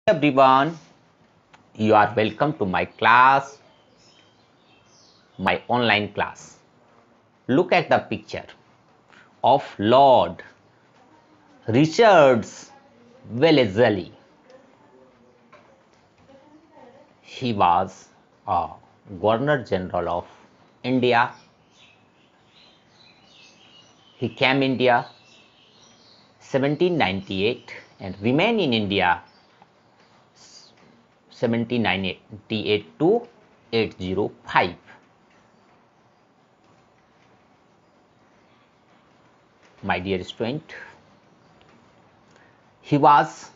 Everyone, you are welcome to my class, my online class. Look at the picture of Lord Richards Wellesley. He was a Governor General of India. He came India 1798 and remained in India 1798 to 805. My dear student, he was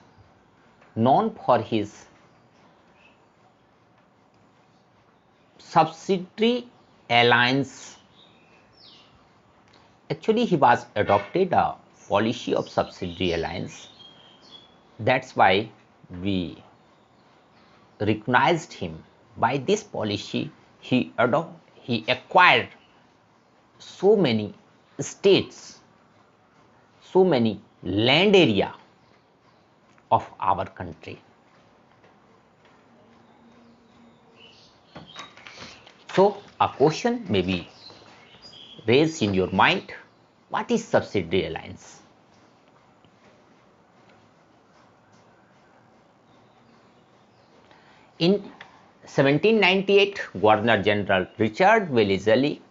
known for his subsidiary alliance. Actually, he was adopted a policy of subsidiary alliance. That's why we recognized him. By this policy, he acquired so many states, so many land area of our country. So a question may be raised in your mind, what is subsidiary alliance? In 1798, Governor General Richard Wellesley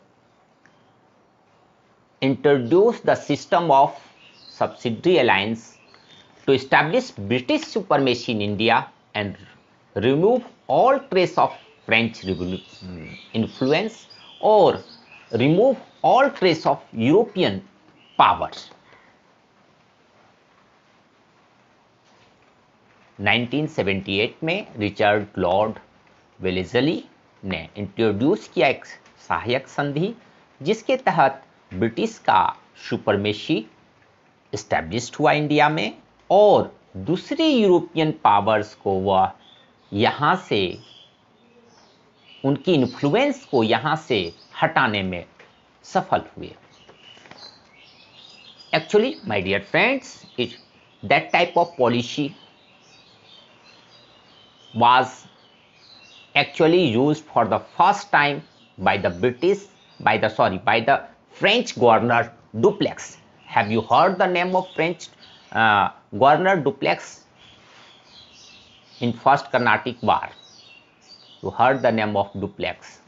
introduced the system of subsidiary alliance to establish British supremacy in India and remove all trace of French influence or remove all trace of European power. 1978 में Richard Lord Wellesley ने introduce किया एक सहायक संधि जिसके तहत British का supremacy established हुआ इंडिया में और दूसरी यूरोपियन पावर्स को वह यहाँ से उनकी इन्फ्लुएंस को यहाँ से हटाने में सफल हुए. Actually, my dear friends, that type of policy was actually used for the first time by the French governor Dupleix. Have you heard the name of French governor Dupleix in First Carnatic War? You heard the name of Dupleix.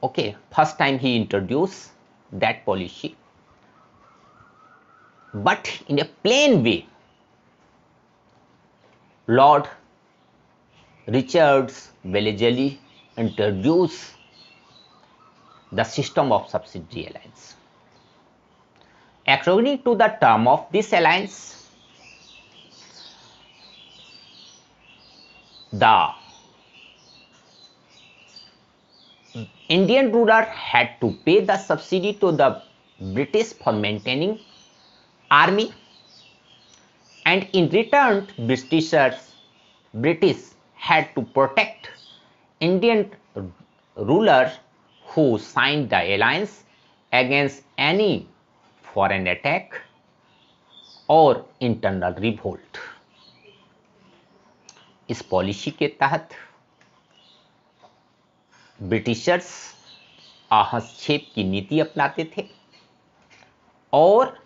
Okay, first time he introduced that policy, but in a plain way. Lord Richards Wellesley introduced the system of subsidiary alliance. According to the term of this alliance, the Indian ruler had to pay the subsidy to the British for maintaining army, and in return British had to protect Indian ruler who signed the alliance against any foreign attack or internal revolt. इस policy के तहत Britishers हस्तक्षेप की नीति अपनाते थे और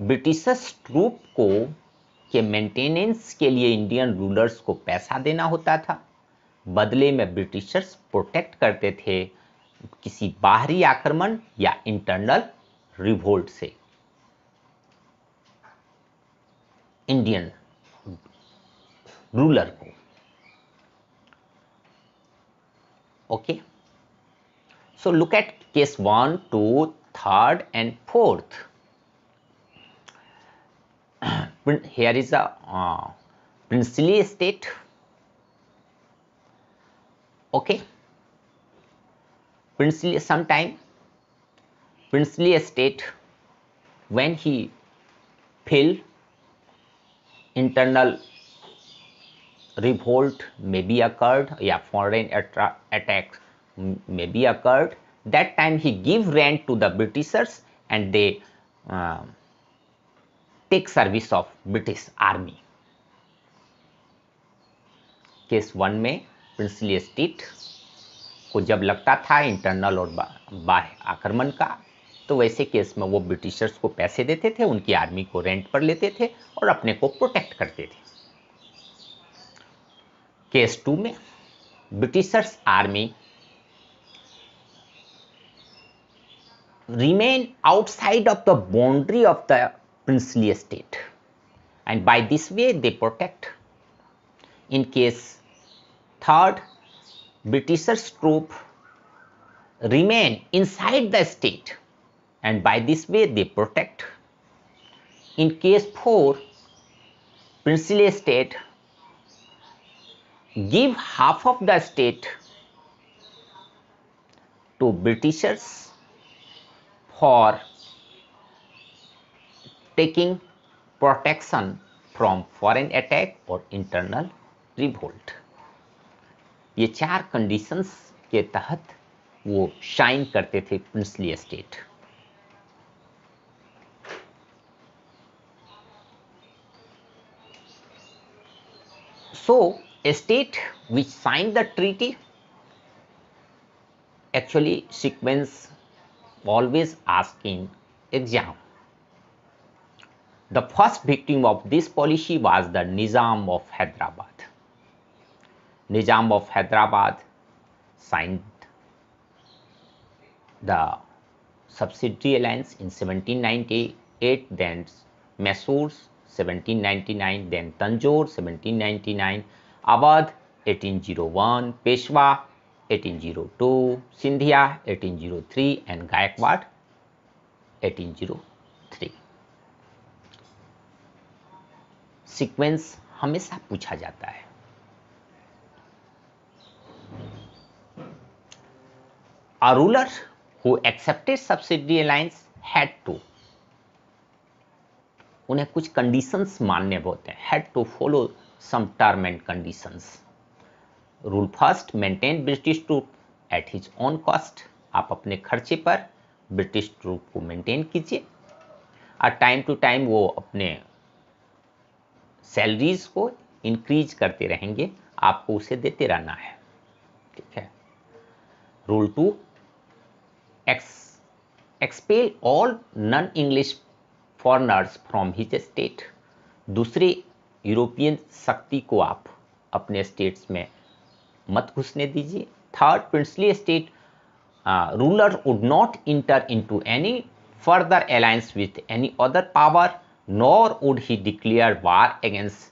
Britishers troop को के मेंटेनेंस के लिए इंडियन रूलर्स को पैसा देना होता था. बदले में ब्रिटिशर्स प्रोटेक्ट करते थे किसी बाहरी आक्रमण या इंटरनल रिवोल्ट से इंडियन रूलर को. Okay, so look at case 1, 2, 3rd and 4th. Here is a princely estate. Okay, princely estate, when he feel internal revolt may be occurred, foreign attack may be occurred, that time he give rent to the Britishers and they take service of British army. Case 1 में princely state को जब लगता था internal और बाह्य आक्रमण का, तो वैसे केस में वो ब्रिटिशर्स को पैसे देते थे, उनकी आर्मी को रेंट पर लेते थे और अपने को प्रोटेक्ट करते थे। केस 2 में Britishers army remain outside of the boundary of the princely estate, and by this way they protect. In case 3rd, Britishers troop remain inside the state, and by this way they protect. In case 4, princely estate give half of the state to Britishers for taking protection from foreign attack or internal revolt. ये 4 conditions के तहत वो shine करते थे princely estate. So, a state which signed the treaty, actually sequence always asked in exam. The first victim of this policy was the Nizam of Hyderabad. Nizam of Hyderabad signed the subsidiary alliance in 1798, then Mysore 1799, then Tanjore 1799, Awadh 1801, Peshwa 1802, Sindhia 1803 and Gaikwad 1803। Sequence हमेशा पूछा जाता है। A ruler who accepted subsidiary alliance had to, उन्हें कुछ conditions मानने होते हैं, had to follow some term and conditions. Rule first, maintain British troop at his own cost. आप अपने खर्चे पर ब्रिटिश ट्रूप को मेंटेन कीजिए और टाइम टू टाइम वो अपने सैलरीज को इंक्रीज करते रहेंगे, आपको उसे देते रहना है, ठीक है। Rule 2, expel all non English foreigners from his state. दूसरे यूरोपियन शक्ति को आप अपने स्टेट्स में मत घुसने दीजिए। Third, princely state ruler would not enter into any further alliance with any other power, nor would he declare war against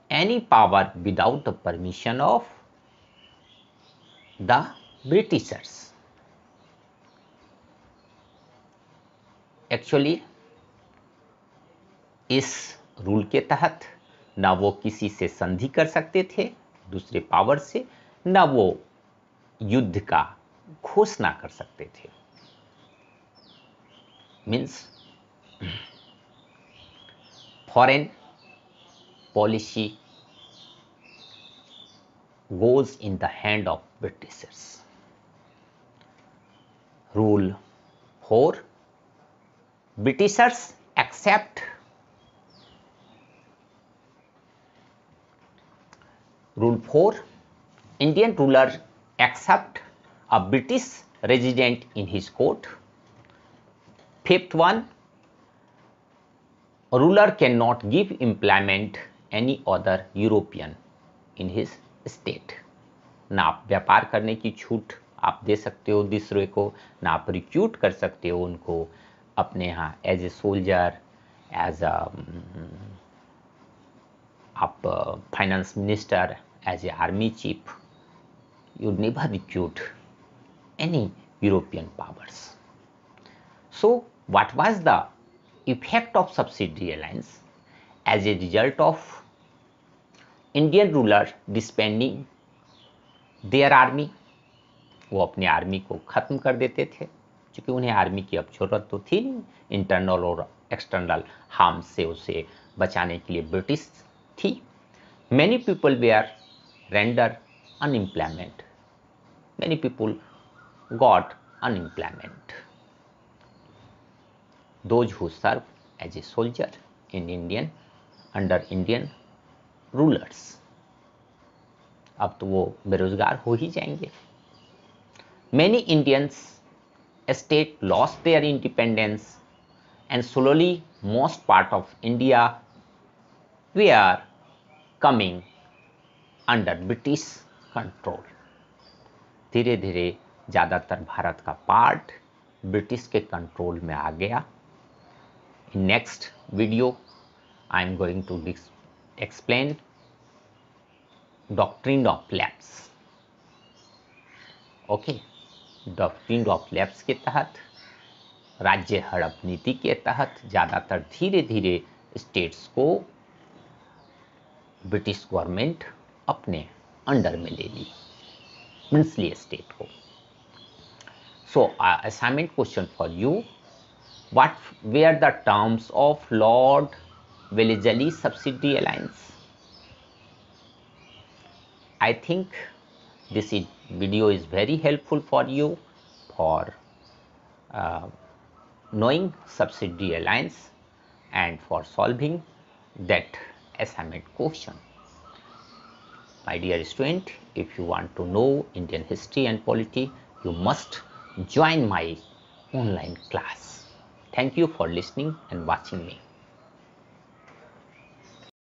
any power without the permission of the Britishers. Actually, इस rule के तहत ना वो किसी से संधि कर सकते थे दूसरे पावर से, ना वो युद्ध का घोषणा कर सकते थे। Means foreign policy goes in the hand of Britishers. Rule 4, Britishers accept, rule 4, Indian ruler accept a British resident in his court. Fifth one, ruler cannot give employment any other European in his state. ना आप व्यापार करने की छूट आप दे सकते हो दूसरे को, ना आप रिक्रूट कर सकते हो उनको अपने यहाँ एज ए सोल्जर, एज आप finance minister, as a army chief, you never recruit any European powers. So, what was the effect of subsidiary alliance? As a result of Indian ruler disbanding their army, वो अपने army को ख़त्म कर देते थे, क्योंकि उन्हें आर्मी की अब जरूरत तो थी नहीं, इंटरनल और एक्सटर्नल हार्म से उसे बचाने के लिए ब्रिटिश थी। Many people were rendered unemployment. Many people got unemployment. Those who served as a soldier in Indian under Indian rulers. अब तो वो बेरोजगार हो ही जाएंगे। Many Indians state lost their independence and slowly most part of India they are coming under British control. धीरे धीरे ज़्यादातर भारत का पार्ट ब्रिटिश के कंट्रोल में आ गया। In next video I am going to explain doctrine of lapse. Okay, doctrine of lapse के तहत, राज्य हड़प नीति के तहत ज़्यादातर धीरे धीरे स्टेट्स को ब्रिटिश गवर्नमेंट अपने अंडर में ले ली, प्रिंसली स्टेट को। So assignment question for you, what were the terms of Lord Wellesley Subsidy Alliance? I think this video is very helpful for you for knowing subsidy alliance and for solving that assignment question. My dear student, if you want to know Indian history and polity, you must join my online class. Thank you for listening and watching me.